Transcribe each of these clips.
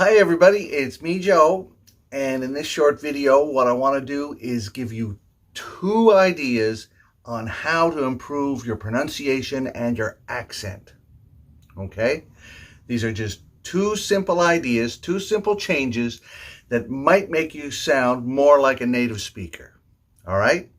Hi everybody, it's me Joe, and in this short video what I want to do is give you two ideas on how to improve your pronunciation and your accent. Okay? These are just two simple ideas, two simple changes that might make you sound more like a native speaker. All right?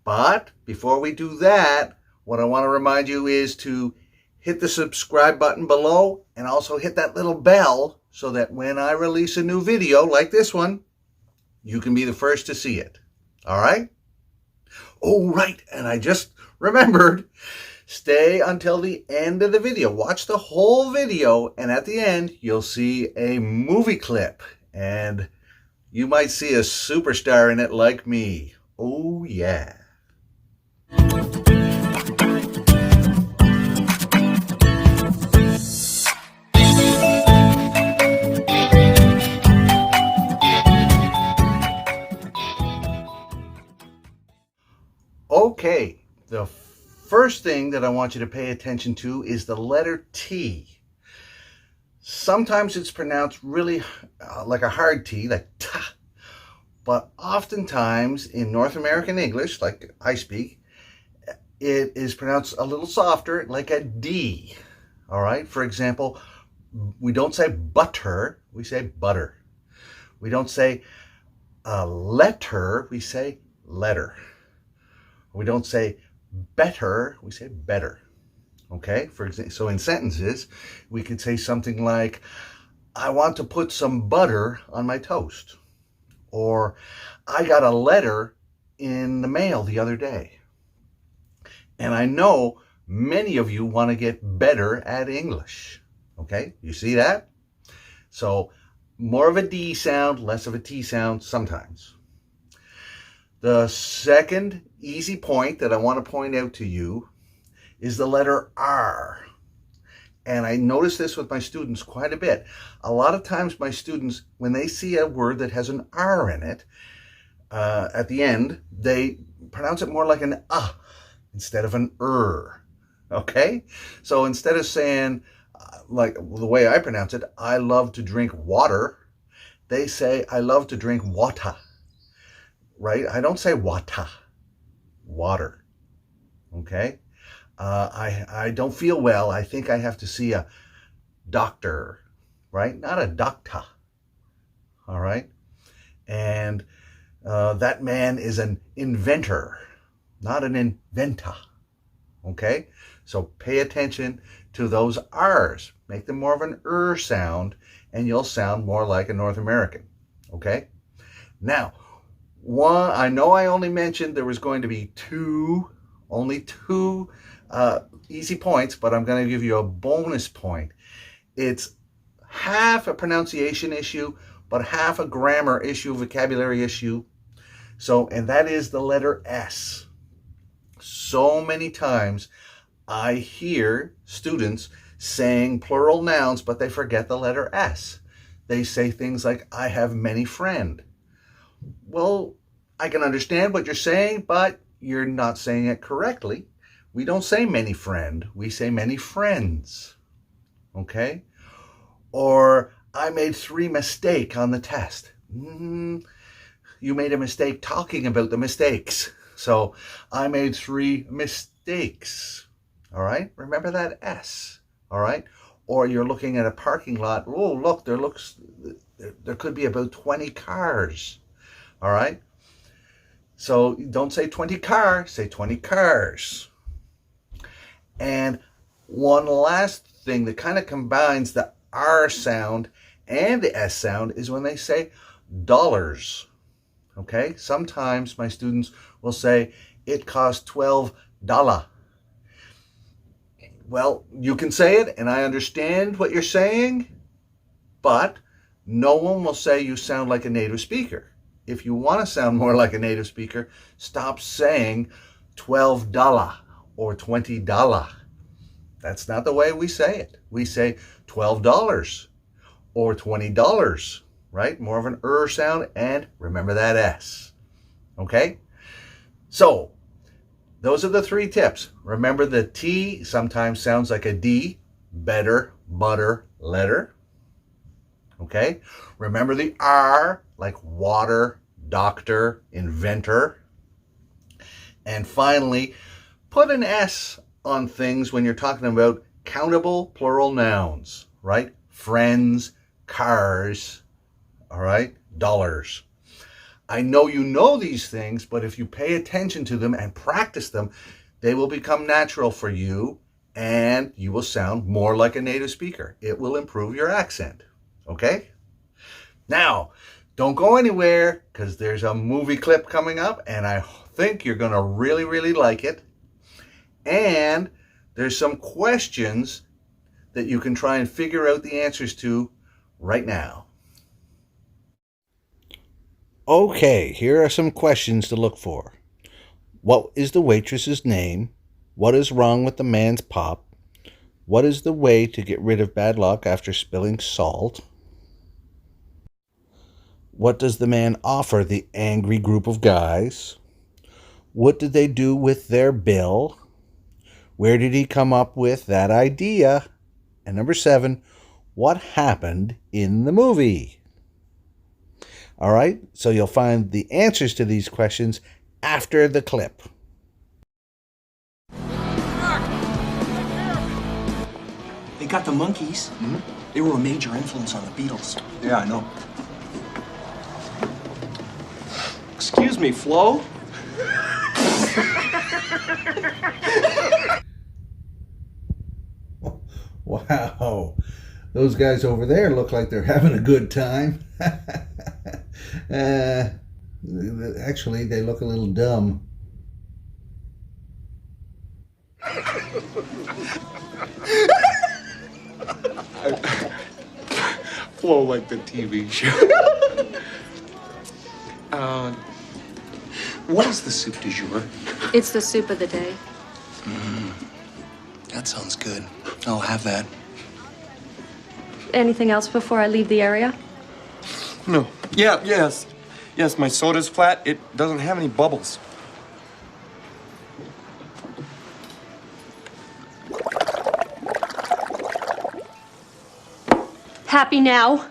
But before we do that, what I want to remind you is to hit the subscribe button below and also hit that little bell so that when I release a new video like this one, you can be the first to see it. All right? Oh, right. And I just remembered, stay until the end of the video. Watch the whole video, and at the end, you'll see a movie clip. And you might see a superstar in it like me. Oh, yeah. Okay, the first thing that I want you to pay attention to is the letter T. Sometimes it's pronounced really like a hard T, like ta, but oftentimes in North American English, like I speak, it is pronounced a little softer, like a D. All right, for example, we don't say butter, we say butter. We don't say letter, we say letter. We don't say better, we say better. Okay, for example, so in sentences, we could say something like, I want to put some butter on my toast. Or, I got a letter in the mail the other day. And I know many of you want to get better at English. Okay, you see that? So, more of a D sound, less of a T sound sometimes. The second easy point that I want to point out to you is the letter R. And I notice this with my students quite a bit. A lot of times my students, when they see a word that has an R in it, at the end, they pronounce it more like an instead of an Okay? So instead of saying, like the way I pronounce it, I love to drink water, they say, I love to drink water. Right? I don't say water, water. Okay? I don't feel well. I think I have to see a doctor, right? Not a doctah. All right? And that man is an inventor, not an inventah. Okay? So pay attention to those R's. Make them more of an sound, and you'll sound more like a North American. Okay? Now, I know I only mentioned there was going to be only two easy points, but I'm going to give you a bonus point. It's half a pronunciation issue, but half a grammar issue, vocabulary issue. And that is the letter S. So many times I hear students saying plural nouns, but they forget the letter S. They say things like, I have many friends. Well, I can understand what you're saying, but you're not saying it correctly. We don't say many friend, we say many friends. Okay? Or, I made 3 mistakes on the test. You made a mistake talking about the mistakes. So, I made 3 mistakes. All right? Remember that S. All right? Or you're looking at a parking lot. Oh, look, there could be about 20 cars. All right? So don't say 20 cars, say 20 cars. And one last thing that kind of combines the R sound and the S sound is when they say dollars. Okay? Sometimes my students will say, it costs $12. Well, you can say it, and I understand what you're saying, but no one will say you sound like a native speaker. If you want to sound more like a native speaker, stop saying $12 or $20. That's not the way we say it. We say $12 or $20, right? More of an sound, and remember that S. Okay? So, those are the 3 tips. Remember, the T sometimes sounds like a D, better, butter, letter. Okay? Remember the R, like water, doctor, inventor. And finally, put an S on things when you're talking about countable plural nouns, right? Friends, cars, all right? Dollars. I know you know these things, but if you pay attention to them and practice them, they will become natural for you and you will sound more like a native speaker. It will improve your accent, okay? Now, don't go anywhere because there's a movie clip coming up and I think you're going to really, really like it. And there's some questions that you can try and figure out the answers to right now. Okay, here are some questions to look for. What is the waitress's name? What is wrong with the man's pop? What is the way to get rid of bad luck after spilling salt? What does the man offer the angry group of guys? What did they do with their bill? Where did he come up with that idea? And number 7, what happened in the movie? All right, so you'll find the answers to these questions after the clip. They got the Monkees. Mm-hmm. They were a major influence on the Beatles. Yeah, I know. Excuse me, Flo? Wow, those guys over there look like they're having a good time. Actually, they look a little dumb. Flo like the TV show. What is the soup du jour? It's the soup of the day. That sounds good. I'll have that. Anything else before I leave the area? No. Yes. Yes, my soda's flat. It doesn't have any bubbles. Happy now?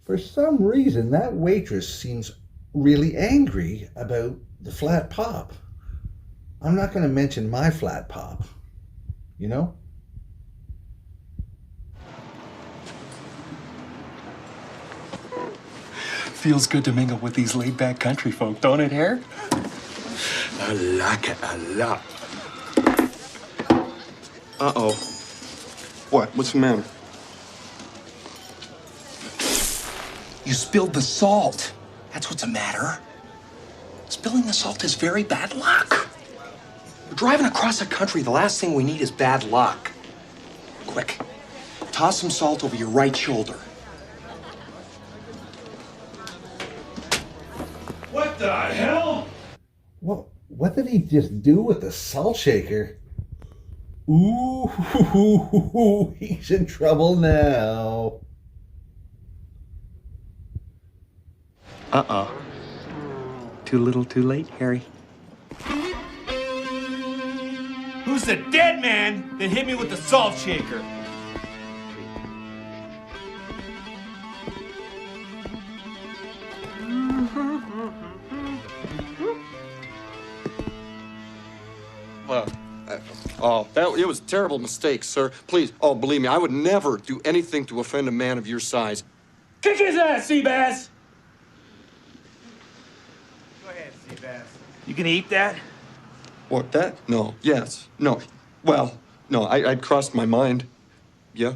For some reason, that waitress seems really angry about the flat pop. I'm not going to mention my flat pop, you know? Feels good to mingle with these laid-back country folk, don't it, Harry? I like it a lot. Uh-oh. What? What's the matter? You spilled the salt. That's what's the matter. Spilling the salt is very bad luck. We're driving across the country. The last thing we need is bad luck. Quick, toss some salt over your right shoulder. What the hell? What did he just do with the salt shaker? Ooh, he's in trouble now. Uh-oh. Too little, too late, Harry. Who's the dead man that hit me with the salt shaker? It was a terrible mistake, sir. Please, believe me, I would never do anything to offend a man of your size. Kick his ass, Seabass! Go ahead, Seabass. You gonna eat that? What, that? No. Yes. No. Well, no, I'd crossed my mind. Yeah?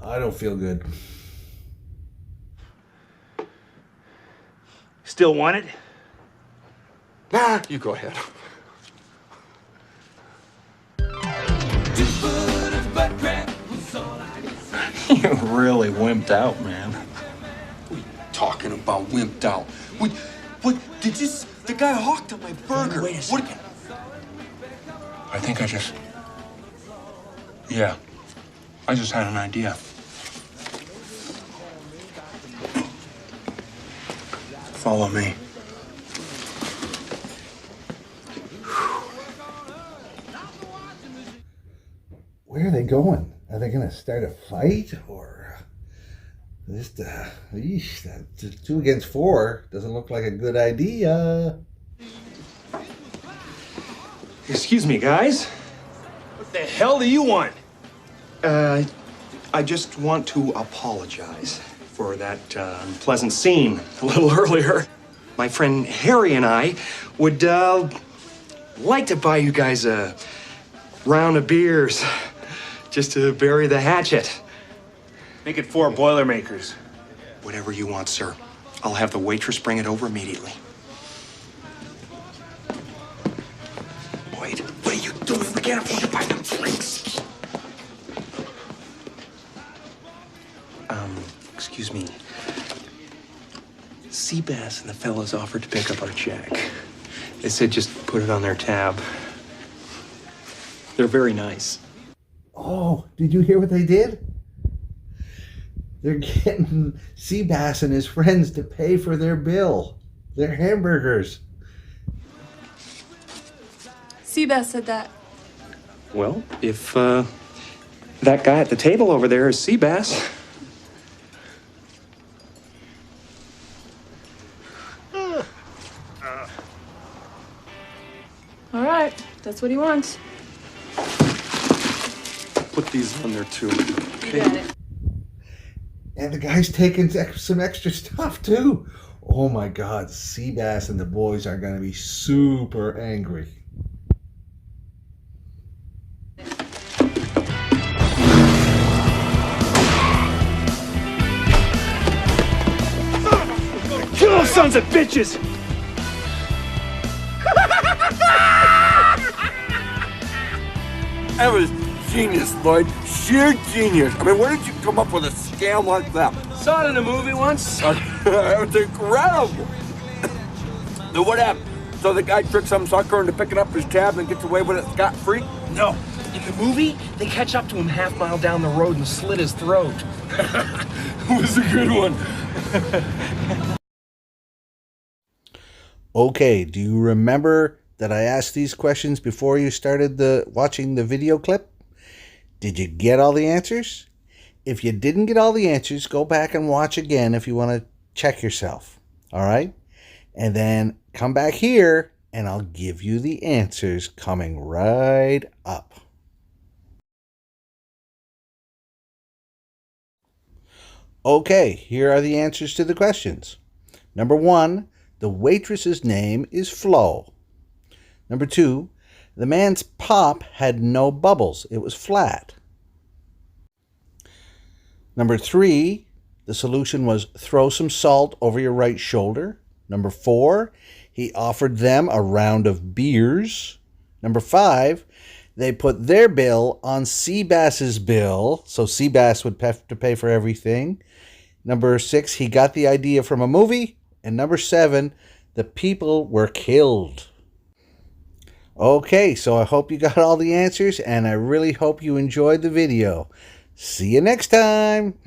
I don't feel good. Still want it? Nah, you go ahead. You really wimped out, man. What are you talking about, wimped out? What, did you, the guy hawked on my burger. Wait a second. I think I just Yeah, I just had an idea. Follow me. Where are they going? Are they going to start a fight or just yeesh, that 2 against 4 doesn't look like a good idea. Excuse me, guys. What the hell do you want? I just want to apologize for that unpleasant scene a little earlier. My friend Harry and I would like to buy you guys a round of beers just to bury the hatchet. Make it 4 Boilermakers. Whatever you want, sir. I'll have the waitress bring it over immediately. Wait, what are you doing? We can't afford to buy them drinks. Excuse me. Seabass and the fellas offered to pick up our check. They said just put it on their tab. They're very nice. Oh, did you hear what they did? They're getting Seabass and his friends to pay for their bill. Their hamburgers. Seabass said that. Well, if that guy at the table over there is Seabass. All right, that's what he wants. Put these on there too. You got it. And the guy's taking some extra stuff too. Oh my God, Seabass and the boys are going to be super angry. Kill those sons of bitches! That was genius, Lloyd. Sheer genius. I mean, where did you come up with a scam like that? Saw it in a movie once. That was incredible. Then what happened? So the guy tricks some sucker into picking up his tab and gets away with it scot-free? No. In the movie, they catch up to him half-mile down the road and slit his throat. It was a good one. Okay, do you remember that I asked these questions before you started watching the video clip? Did you get all the answers? If you didn't get all the answers, go back and watch again if you want to check yourself. All right? And then come back here and I'll give you the answers coming right up. Okay, here are the answers to the questions. Number 1, the waitress's name is Flo. Number 2, the man's pop had no bubbles. It was flat. Number 3, the solution was throw some salt over your right shoulder. Number 4, he offered them a round of beers. Number 5, they put their bill on Seabass's bill, so Seabass would have to pay for everything. Number 6, he got the idea from a movie. And number 7, the people were killed. Okay, so I hope you got all the answers, and I really hope you enjoyed the video. See you next time.